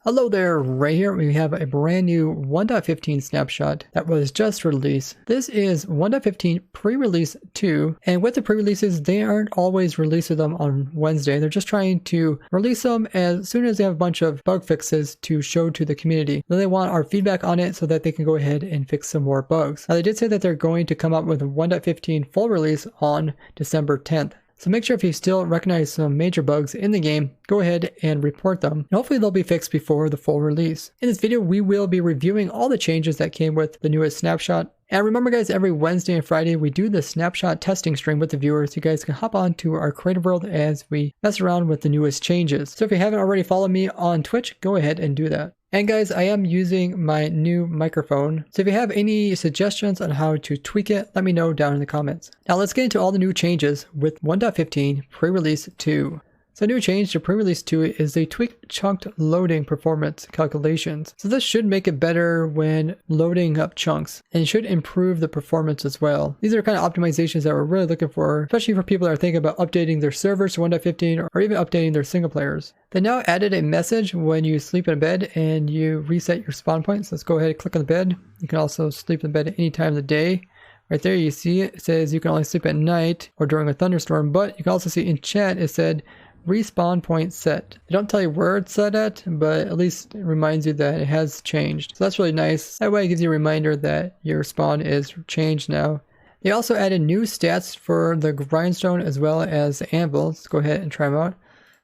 Hello there, right here we have a brand new 1.15 snapshot that was just released. This is 1.15 pre-release 2, and with the pre-releases, they aren't always releasing them on Wednesday. They're just trying to release them as soon as they have a bunch of bug fixes to show to the community. Then they want our feedback on it so that they can go ahead and fix some more bugs. Now they did say that they're going to come up with a 1.15 full release on December 10th. So make sure if you still recognize some major bugs in the game, go ahead and report them. And hopefully they'll be fixed before the full release. In this video, we will be reviewing all the changes that came with the newest snapshot. And remember guys, every Wednesday and Friday, we do the snapshot testing stream with the viewers. You guys can hop on to our creative world as we mess around with the newest changes. So if you haven't already followed me on Twitch, go ahead and do that. And guys, I am using my new microphone. So if you have any suggestions on how to tweak it, let me know down in the comments. Now let's get into all the new changes with 1.15 pre-release 2. So a new change to pre-release 2 is they tweaked chunked loading performance calculations. So this should make it better when loading up chunks and should improve the performance as well. These are kind of optimizations that we're really looking for, especially for people that are thinking about updating their servers to 1.15 or even updating their single players. They now added a message when you sleep in bed and you reset your spawn points. Let's go ahead and click on the bed. You can also sleep in bed at any time of the day. Right there you see it says you can only sleep at night or during a thunderstorm, but you can also see in chat it said respawn point set. They don't tell you where it's set at, but at least it reminds you that it has changed. So that's really nice. That way it gives you a reminder that your spawn is changed now. They also added new stats for the grindstone as well as the anvil. Let's go ahead and try them out.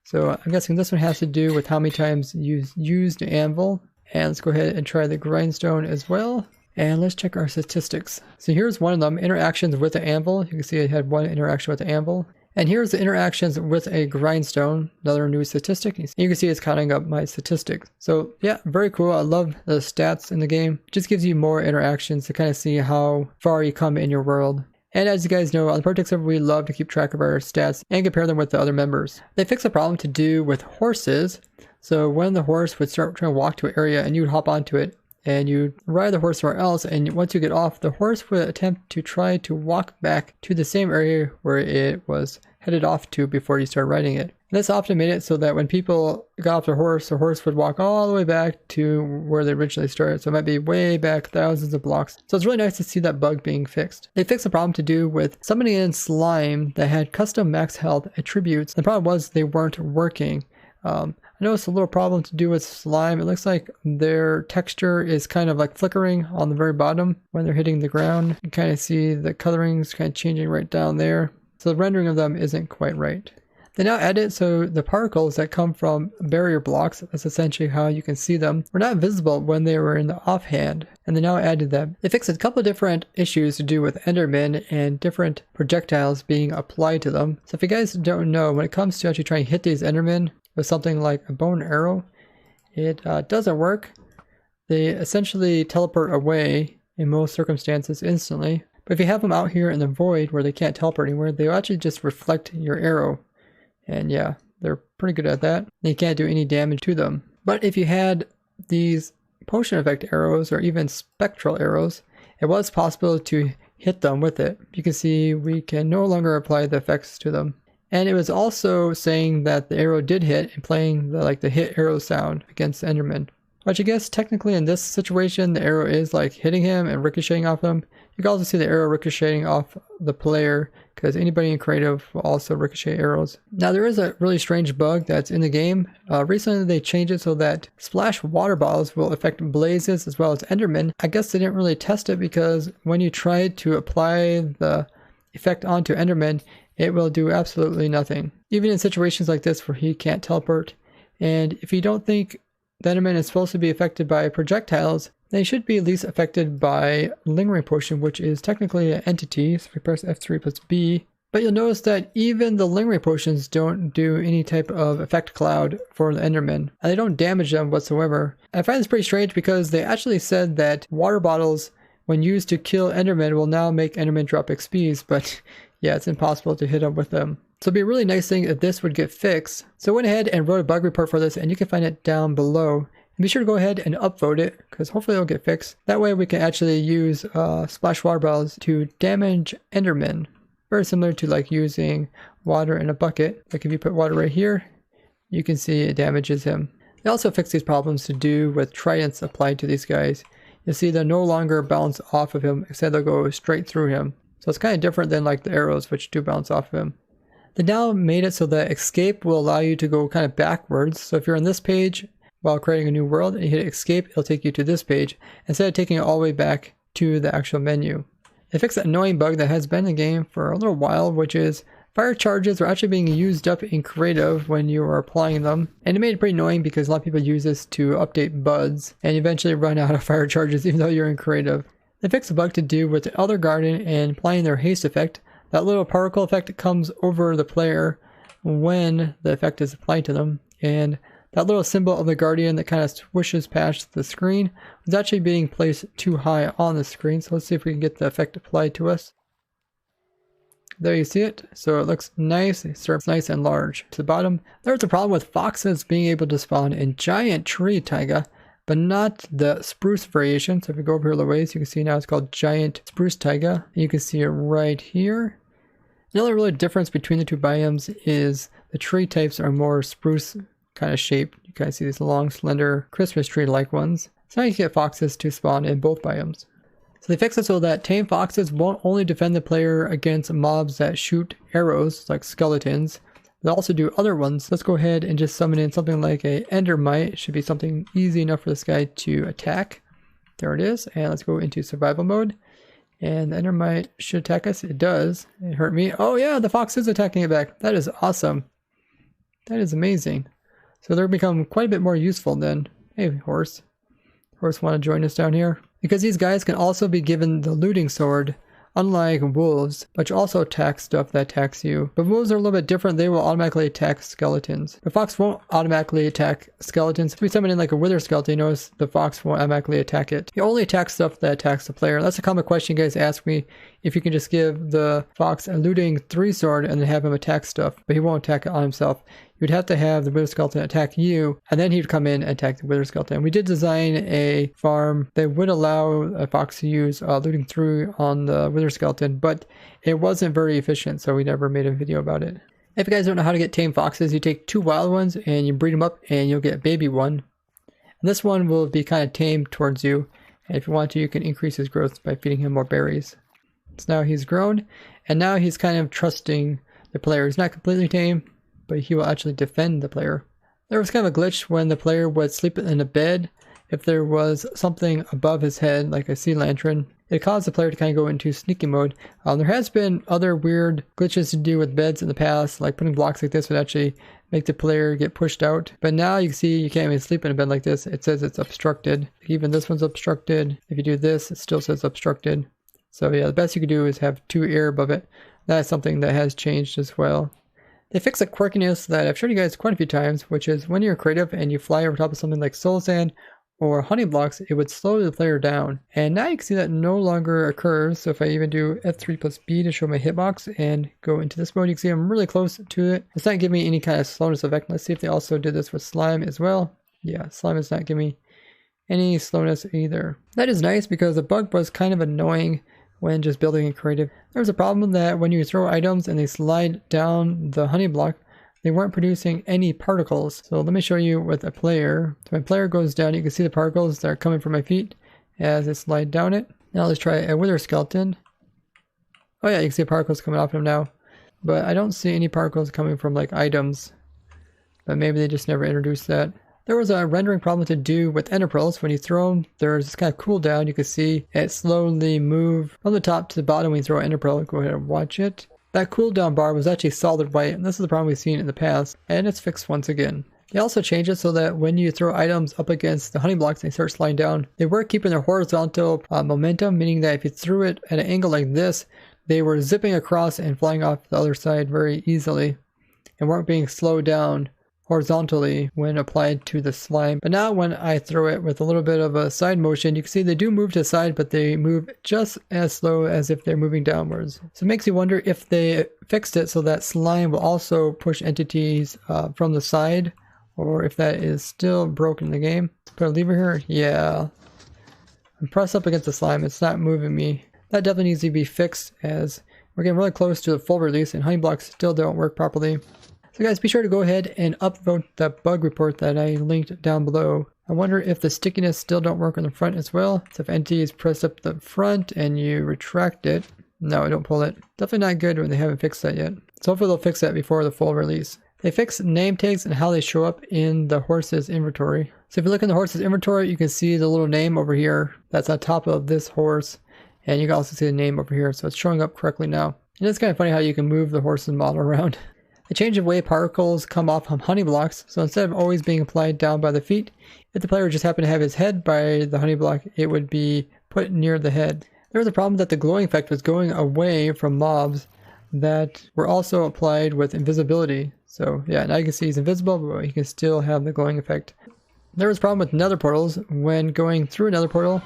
So I'm guessing this one has to do with how many times you used the anvil. And let's go ahead and try the grindstone as well. And let's check our statistics. So here's one of them, interactions with the anvil. You can see it had one interaction with the anvil. And here's the interactions with a grindstone, another new statistic. You can see it's counting up my statistics. So yeah, very cool. I love the stats in the game. It just gives you more interactions to kind of see how far you come in your world. And as you guys know, on the ProtoTech server, we love to keep track of our stats and compare them with the other members. They fixed a problem to do with horses. So when the horse would start trying to walk to an area and you would hop onto it, and you ride the horse somewhere else, and once you get off, the horse would attempt to try to walk back to the same area where it was headed off to before you start riding it. And this often made it so that when people got off the horse would walk all the way back to where they originally started. So it might be way back thousands of blocks. So it's really nice to see that bug being fixed. They fixed a problem to do with summoning in slime that had custom max health attributes. The problem was they weren't working. I noticed a little problem to do with slime. It looks like their texture is kind of like flickering on the very bottom when they're hitting the ground. You kind of see the colorings kind of changing right down there. So the rendering of them isn't quite right. They now added so the particles that come from barrier blocks, that's essentially how you can see them, were not visible when they were in the offhand, and they now added them. They fixed a couple of different issues to do with Endermen and different projectiles being applied to them. So if you guys don't know, when it comes to actually trying to hit these Endermen with something like a bow and arrow, it doesn't work. They essentially teleport away in most circumstances instantly. But if you have them out here in the void where they can't teleport anywhere, they'll actually just reflect your arrow. And yeah, they're pretty good at that. You can't do any damage to them. But if you had these potion effect arrows or even spectral arrows, it was possible to hit them with it. You can see we can no longer apply the effects to them. And it was also saying that the arrow did hit and playing the hit arrow sound against Enderman. Which I guess technically in this situation, the arrow is like hitting him and ricocheting off him. You can also see the arrow ricocheting off the player because anybody in creative will also ricochet arrows. Now there is a really strange bug that's in the game. Recently they changed it so that splash water bottles will affect blazes as well as Endermen. I guess they didn't really test it because when you tried to apply the effect onto Enderman, it will do absolutely nothing. Even in situations like this where he can't teleport. And if you don't think the Enderman is supposed to be affected by projectiles, they should be at least affected by lingering potion, which is technically an entity. So if we press F3 plus B, but you'll notice that even the lingering potions don't do any type of effect cloud for the Enderman, and they don't damage them whatsoever. I find this pretty strange because they actually said that water bottles, when used to kill Endermen, will now make Endermen drop XPs, but yeah, it's impossible to hit up with them. So it'd be a really nice thing if this would get fixed. So I went ahead and wrote a bug report for this, and you can find it down below. And be sure to go ahead and upvote it, because hopefully it'll get fixed. That way we can actually use splash water bottles to damage Endermen. Very similar to like using water in a bucket. Like if you put water right here, you can see it damages him. They also fixed these problems to do with tridents applied to these guys. You see they'll no longer bounce off of him, instead they'll go straight through him. So it's kind of different than like the arrows, which do bounce off of him. They now made it so that escape will allow you to go kind of backwards. So if you're on this page while creating a new world and you hit escape, it'll take you to this page instead of taking it all the way back to the actual menu. They fixed an annoying bug that has been in the game for a little while, which is fire charges are actually being used up in creative when you are applying them. And it made it pretty annoying because a lot of people use this to update buds and eventually run out of fire charges even though you're in creative. They fixed a bug to do with the Elder Garden and applying their haste effect. That little particle effect comes over the player when the effect is applied to them. And that little symbol of the Guardian that kind of swishes past the screen was actually being placed too high on the screen. So let's see if we can get the effect applied to us. There you see it. So it looks nice. It starts nice and large. To the bottom, there's a problem with foxes being able to spawn in giant tree taiga, but not the spruce variation. So if we go over here a little ways, you can see now it's called giant spruce taiga. And you can see it right here. Another really difference between the two biomes is the tree types are more spruce kind of shape. You guys see these long, slender Christmas tree-like ones. So now you can get foxes to spawn in both biomes. So they fixed it so that tame foxes won't only defend the player against mobs that shoot arrows, like skeletons. They'll also do other ones. Let's go ahead and just summon in something like a endermite. It should be something easy enough for this guy to attack. There it is. And let's go into survival mode. And the endermite should attack us. It does. It hurt me. Oh yeah, the fox is attacking it back. That is awesome. That is amazing. So they're become quite a bit more useful then. Hey, horse. Horse, want to join us down here? Because these guys can also be given the looting sword, unlike wolves, which also attack stuff that attacks you. But wolves are a little bit different. They will automatically attack skeletons. The fox won't automatically attack skeletons. If we summon in like a wither skeleton, you notice the fox won't automatically attack it. He only attacks stuff that attacks the player. That's a common question you guys ask me, if you can just give the fox a looting 3 sword and then have him attack stuff, but he won't attack it on himself. You'd have to have the wither skeleton attack you, and then he'd come in and attack the wither skeleton. We did design a farm that would allow a fox to use looting through on the wither skeleton, but it wasn't very efficient, so we never made a video about it. If you guys don't know how to get tame foxes, you take 2 wild ones and you breed them up and you'll get a baby one. And this one will be kind of tame towards you, and if you want to, you can increase his growth by feeding him more berries. So now he's grown, and now he's kind of trusting the player. He's not completely tame, but he will actually defend the player. There was kind of a glitch when the player would sleep in a bed. If there was something above his head, like a sea lantern, it caused the player to kind of go into sneaky mode. There has been other weird glitches to do with beds in the past, like putting blocks like this would actually make the player get pushed out. But now you can see you can't even sleep in a bed like this. It says it's obstructed. Even this one's obstructed. If you do this, it still says obstructed. So yeah, the best you can do is have 2 air above it. That's something that has changed as well. They fixed a quirkiness that I've shown you guys quite a few times, which is when you're creative and you fly over top of something like soul sand or honey blocks, it would slow the player down. And now you can see that no longer occurs. So if I even do F3 plus B to show my hitbox and go into this mode, you can see I'm really close to it. It's not giving me any kind of slowness effect. Let's see if they also did this with slime as well. Yeah, slime is not giving me any slowness either. That is nice because the bug was kind of annoying when just building in creative. There was a problem that when you throw items and they slide down the honey block, they weren't producing any particles. So let me show you with a player. So my player goes down, you can see the particles that are coming from my feet as I slide down it. Now let's try a wither skeleton. Oh yeah, you can see particles coming off him now. But I don't see any particles coming from like items. But maybe they just never introduced that. There was a rendering problem to do with ender pearls. When you throw them, there's this kind of cooldown. You can see it slowly move from the top to the bottom when you throw an ender pearl. Go ahead and watch it. That cooldown bar was actually solid white, and this is the problem we've seen in the past, and it's fixed once again. They also changed it so that when you throw items up against the honey blocks and they start sliding down, they were keeping their horizontal momentum, meaning that if you threw it at an angle like this, they were zipping across and flying off the other side very easily, and weren't being slowed down horizontally when applied to the slime. But now when I throw it with a little bit of a side motion, you can see they do move to the side, but they move just as slow as if they're moving downwards. So it makes you wonder if they fixed it so that slime will also push entities from the side, or if that is still broken in the game. Let's put a lever here. Yeah. I'm pressed up against the slime. It's not moving me. That definitely needs to be fixed as we're getting really close to the full release and honey blocks still don't work properly. So guys, be sure to go ahead and upvote that bug report that I linked down below. I wonder if the stickiness still don't work on the front as well. So if entity is pressed up the front and you retract it, no, don't pull it. Definitely not good when they haven't fixed that yet. So hopefully they'll fix that before the full release. They fix name tags and how they show up in the horse's inventory. So if you look in the horse's inventory, you can see the little name over here that's on top of this horse. And you can also see the name over here. So it's showing up correctly now. And it's kind of funny how you can move the horse's model around. The change of way particles come off from honey blocks. So instead of always being applied down by the feet, if the player just happened to have his head by the honey block, it would be put near the head. There was a problem that the glowing effect was going away from mobs that were also applied with invisibility. So yeah, now you can see he's invisible, but you can still have the glowing effect. There was a problem with nether portals when going through another portal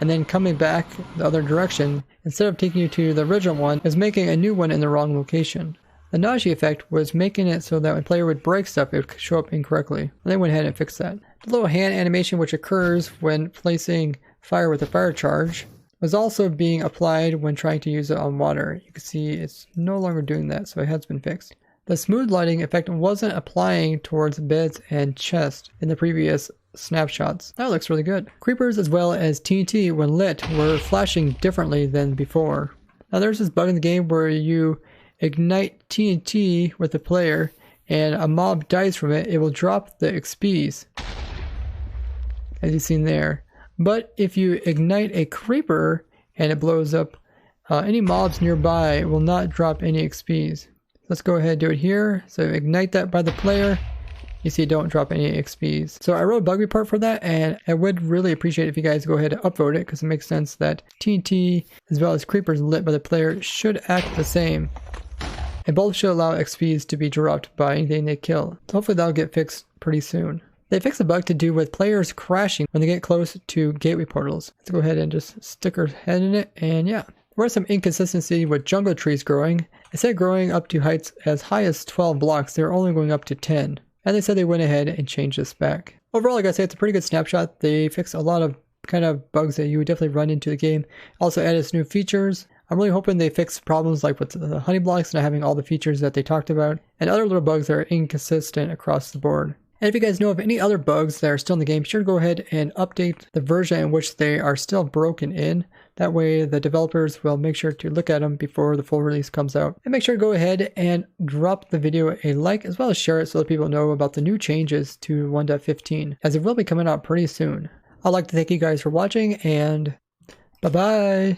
and then coming back the other direction. Instead of taking you to the original one, is making a new one in the wrong location. The nausea effect was making it so that when a player would break stuff, it would show up incorrectly. And they went ahead and fixed that. The little hand animation which occurs when placing fire with a fire charge was also being applied when trying to use it on water. You can see it's no longer doing that, so it has been fixed. The smooth lighting effect wasn't applying towards beds and chest in the previous snapshots. That looks really good. Creepers as well as TNT when lit were flashing differently than before. Now there's this bug in the game where you ignite TNT with the player and a mob dies from it, it will drop the XPs, as you've seen there. But if you ignite a creeper and it blows up, any mobs nearby will not drop any XPs. Let's go ahead and do it here. So ignite that by the player. You see don't drop any XPs. So I wrote a bug report for that, and I would really appreciate if you guys go ahead and upvote it, because it makes sense that TNT as well as creepers lit by the player should act the same. And both should allow XPs to be dropped by anything they kill. So hopefully that'll get fixed pretty soon. They fixed a bug to do with players crashing when they get close to gateway portals. Let's go ahead and just stick our head in it, and yeah. There was some inconsistency with jungle trees growing. Instead of growing up to heights as high as 12 blocks, they were only going up to 10. And they said they went ahead and changed this back. Overall, like I said, it's a pretty good snapshot. They fixed a lot of kind of bugs that you would definitely run into the game. Also added some new features. I'm really hoping they fix problems like with the honey blocks not having all the features that they talked about, and other little bugs that are inconsistent across the board. And if you guys know of any other bugs that are still in the game, be sure to go ahead and update the version in which they are still broken in. That way the developers will make sure to look at them before the full release comes out. And make sure to go ahead and drop the video a like, as well as share it so that people know about the new changes to 1.15, as it will be coming out pretty soon. I'd like to thank you guys for watching, and bye-bye!